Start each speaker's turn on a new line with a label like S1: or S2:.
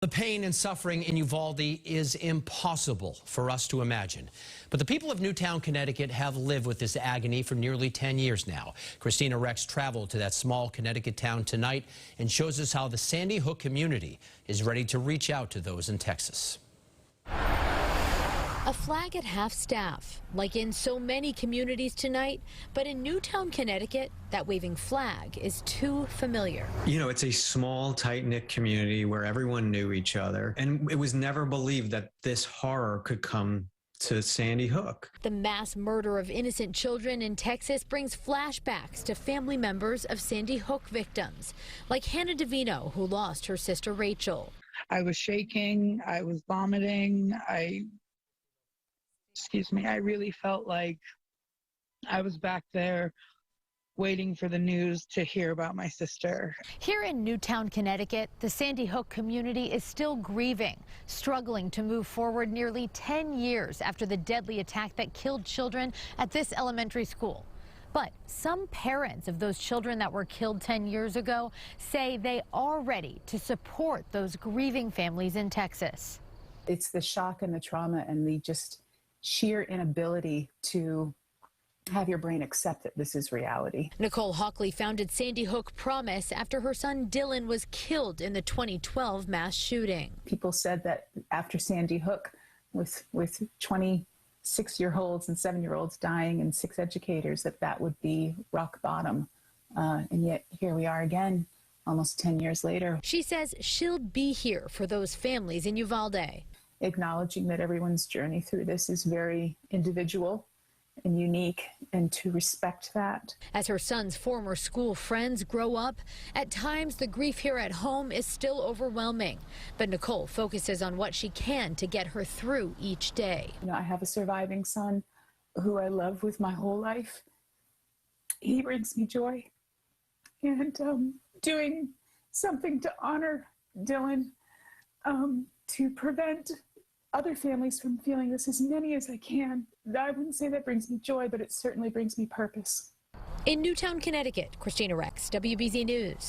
S1: The pain and suffering in Uvalde is impossible for us to imagine. But the people of Newtown, Connecticut have lived with this agony for nearly 10 years now. Kristina Rex traveled to that small Connecticut town tonight and shows us how the Sandy Hook community is ready to reach out to those in Texas.
S2: A flag at half-staff, like in so many communities tonight, but in Newtown, Connecticut, that waving flag is too familiar.
S3: You know, it's a small, tight-knit community where everyone knew each other, and it was never believed that this horror could come to Sandy Hook.
S2: The mass murder of innocent children in Texas brings flashbacks to family members of Sandy Hook victims, like Hannah Davino, who lost her sister Rachel.
S4: I was shaking, I was vomiting, I really felt like I was back there waiting for the news to hear about my sister.
S2: Here in Newtown, Connecticut, the Sandy Hook community is still grieving, struggling to move forward nearly 10 years after the deadly attack that killed children at this elementary school. But some parents of those children that were killed 10 years ago say they are ready to support those grieving families in Texas.
S5: It's the shock and the trauma and the just sheer inability to have your brain accept that this is reality.
S2: Nicole Hockley founded Sandy Hook Promise after her son Dylan was killed in the 2012 mass shooting.
S5: People said that after Sandy Hook, with 26-year-olds and 7-year-olds dying and 6 educators, that would be rock bottom. And yet here we are again, almost 10 years later.
S2: She says she'll be here for those families in Uvalde.
S5: Acknowledging that everyone's journey through this is very individual and unique, and to respect that.
S2: As her son's former school friends grow up, at times the grief here at home is still overwhelming. But Nicole focuses on what she can to get her through each day.
S5: You know, I have a surviving son who I love with my whole life. He brings me joy. And doing something to honor Dylan, to prevent other families from feeling this, as many as I can. I wouldn't say that brings me joy, but it certainly brings me purpose.
S2: In Newtown, Connecticut, Kristina Rex, WBZ News.